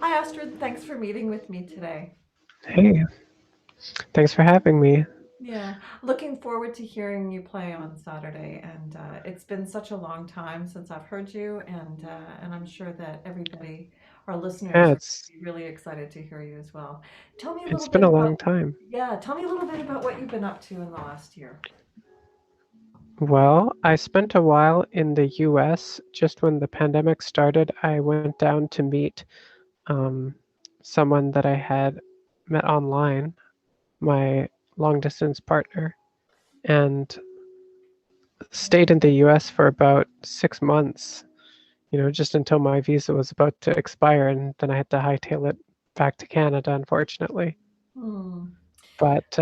Hi, Astrid. Thanks for meeting with me today. Hey, thanks for having me. Yeah, looking forward to hearing you play on Saturday. And it's been such a long time since I've heard you, and I'm sure that everybody, our listeners, Yeah, are it's really excited to hear you as well. Tell me a it's little been bit a about, long time. yeah, tell me a little bit about what you've been up to in the last year. Well, I spent a while in the US just when the pandemic started. I went down to meet um, someone that I had met online, my long distance partner, and stayed in the US for about 6 months, just until my visa was about to expire, and then I had to hightail it back to Canada, unfortunately. Hmm. But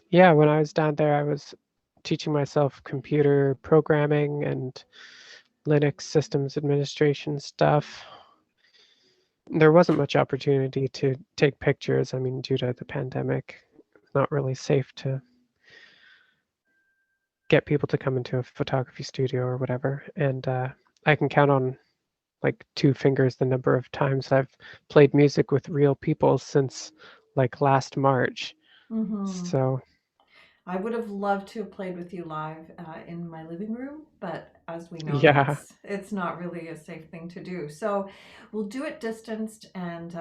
yeah, when I was down there, I was teaching myself computer programming and Linux systems administration stuff. There wasn't much opportunity to take pictures. I mean, due to the pandemic, it's not really safe to get people to come into a photography studio or whatever. And I can count on like two fingers the number of times I've played music with real people since like last March. Mm-hmm. So, I would have loved to have played with you live in my living room, but as we know, yeah, it's not really a safe thing to do. So we'll do it distanced, and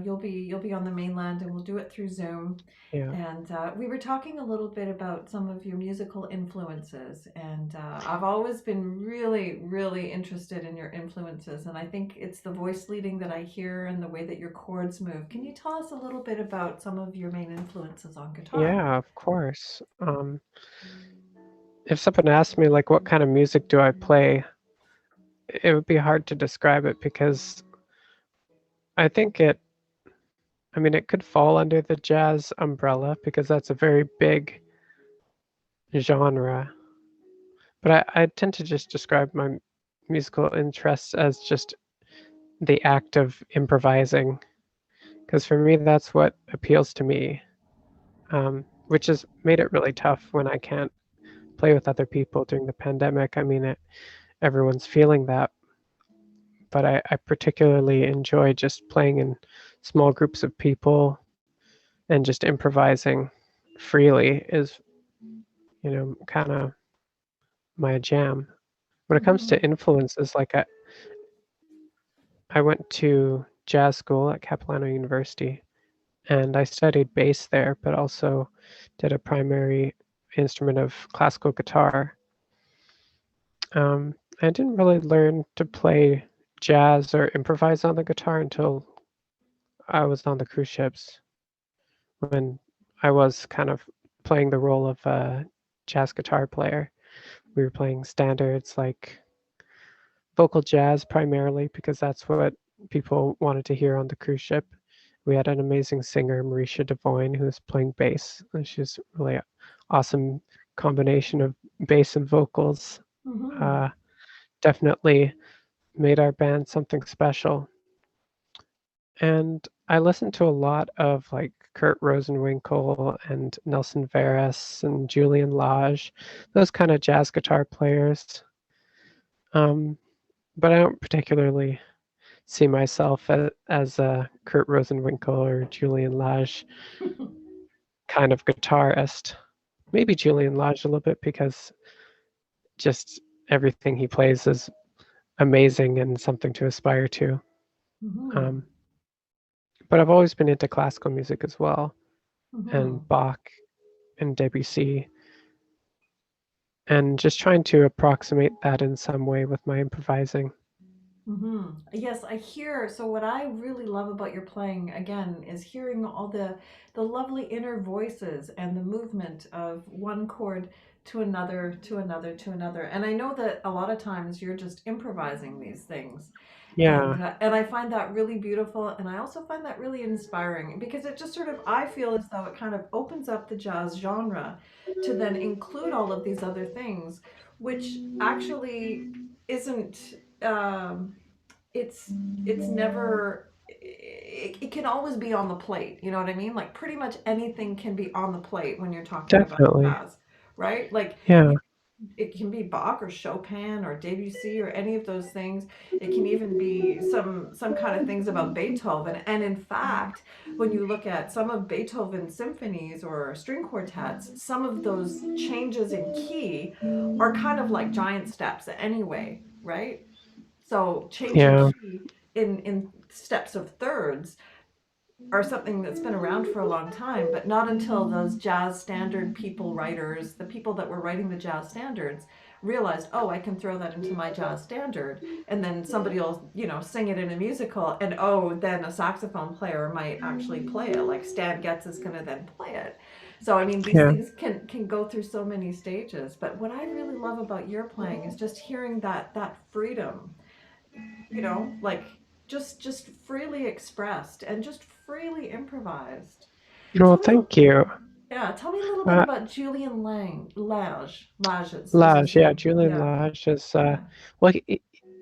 you'll be on the mainland, and we'll do it through Zoom. yeah, And we were talking a little bit about some of your musical influences, and I've always been really, really interested in your influences, and I think it's the voice leading that I hear and the way that your chords move. Can you tell us a little bit about some of your main influences on guitar? yeah, of course. If someone asked me like what kind of music do I play, it would be hard to describe it because I think I mean, it could fall under the jazz umbrella because that's a very big genre. But I tend to just describe my musical interests as just the act of improvising because for me, that's what appeals to me, which has made it really tough when I can't play with other people during the pandemic. I mean, everyone's feeling that, but I particularly enjoy just playing in small groups of people and just improvising freely is, kind of my jam. When it comes to Mhm. influences, like I went to jazz school at Capilano University and I studied bass there, but also did a primary instrument of classical guitar. I didn't really learn to play jazz or improvise on the guitar until I was on the cruise ships when I was kind of playing the role of a jazz guitar player. We were playing standards like vocal jazz primarily because that's what people wanted to hear on the cruise ship. We had an amazing singer, Marisha Devoyne, who was playing bass. And she's really awesome combination of bass and vocals. Mhm. Uh, Definitely made our band something special. And I listened to a lot of like Kurt Rosenwinkel and Nelson Veras and Julian Lage, those kind of jazz guitar players. Um, but I don't particularly see myself as a Kurt Rosenwinkel or Julian Lage kind of guitarist. Maybe Julian Lage a little bit because just everything he plays is amazing and something to aspire to. Mhm. Um, but I've always been into classical music as well, and Mhm. Bach and Debussy, and just trying to approximate that in some way with my improvising. Yes, I hear. So what I really love about your playing again is hearing all the lovely inner voices and the movement of one chord to another, to another, to another. And I know that a lot of times you're just improvising these things. Yeah, And I find that really beautiful, and I also find that really inspiring because it just sort of I feel as though it kind of opens up the jazz genre to then include all of these other things, which actually isn't it's never it can always be on the plate, you know what I mean? Like pretty much anything can be on the plate when you're talking about definitely. jazz, right? Like Yeah, it can be Bach or Chopin or Debussy or any of those things. It can even be some kind of things about Beethoven. And in fact, when you look at some of Beethoven's symphonies or string quartets, some of those changes in key are kind of like giant steps anyway, right? So changing Yeah. key in steps of thirds are something that's been around for a long time, but not until those jazz standard people writers, the people that were writing the jazz standards, realized, oh, I can throw that into my jazz standard, and then somebody will, sing it in a musical, and oh, then a saxophone player might actually play it, like Stan Getz is going to then play it. So I mean, these Yeah. things can go through so many stages. But what I really love about your playing is just hearing that freedom, like just freely expressed and just freely improvised. Well, Tell me, thank you. yeah, tell me a little bit Uh, about Julian Lage is his Lage, yeah, name. Julian Yeah. Lage is Yeah. well,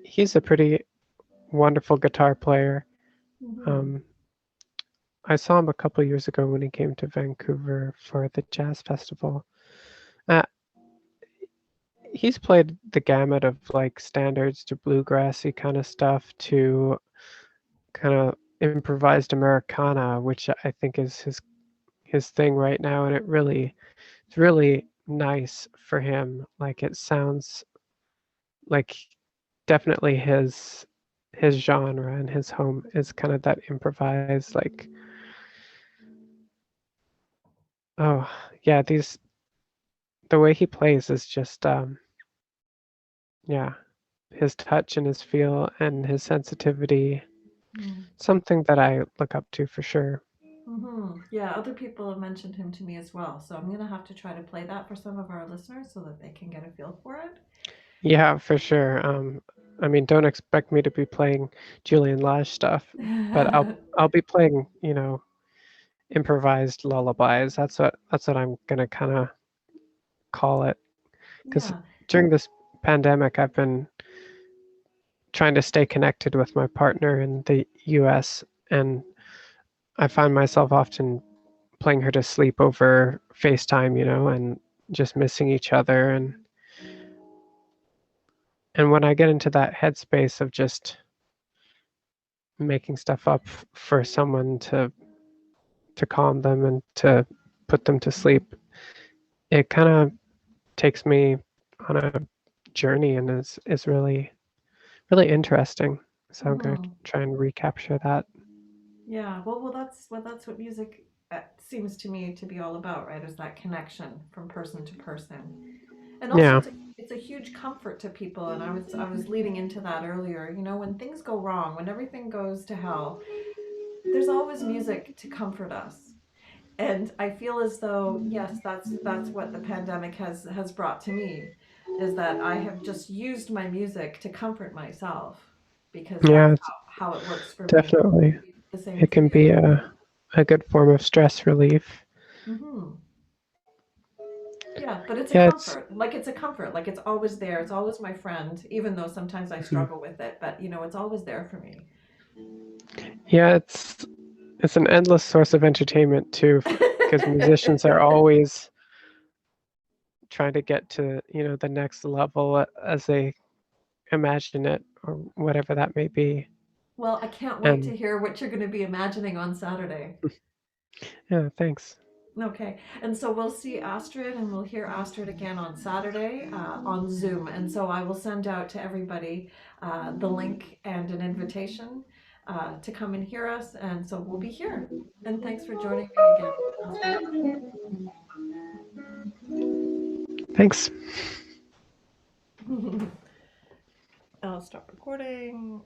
he's a pretty wonderful guitar player. Hmm. Um, I saw him a couple years ago when he came to Vancouver for the jazz festival. Uh, he's played the gamut of like standards to bluegrassy kind of stuff to kind of improvised Americana, which I think is his thing right now, and it's really nice for him. Like it sounds like definitely his genre and his home is kind of that improvised like oh yeah these the way he plays is just yeah his touch and his feel and his sensitivity something that I look up to for sure. Mm-hmm. Yeah, other people have mentioned him to me as well. So I'm gonna have to try to play that for some of our listeners so that they can get a feel for it. Yeah, for sure. I mean, don't expect me to be playing Julian Lage stuff, but I'll be playing, improvised lullabies. That's what I'm gonna kind of call it. Because Yeah. during this pandemic, I've been trying to stay connected with my partner in the U.S., and I find myself often playing her to sleep over FaceTime, and just missing each other. And when I get into that headspace of just making stuff up for someone to calm them and to put them to sleep, it kind of takes me on a journey and is really really interesting. So I'm going to Mm-hmm. try and recapture that. Yeah, well, that's what music seems to me to be all about, right? Is that connection from person to person, and also Yeah, it's a huge comfort to people. And I was leading into that earlier. When things go wrong, when everything goes to hell, there's always music to comfort us. And I feel as though, yes, that's what the pandemic has brought to me, is that I have just used my music to comfort myself because yeah, that's it's how it works for me. definitely The same it for can be you. a good form of stress relief. Hmm. Yeah, but it's a Yeah, it's comfort. Like it's a comfort. Like it's always there. It's always my friend, even though sometimes I mhm. struggle with it. But it's always there for me. Yeah, it's an endless source of entertainment too, because musicians are always trying to get to the next level as they imagine it or whatever that may be. Well, I can't wait And to hear what you're going to be imagining on Saturday. yeah, thanks. Okay, and so we'll see Astrid and we'll hear Astrid again on Saturday on Zoom. And so I will send out to everybody the link and an invitation to come and hear us. And so we'll be here. And thanks for joining me again, Astrid. Thanks. I'll stop recording.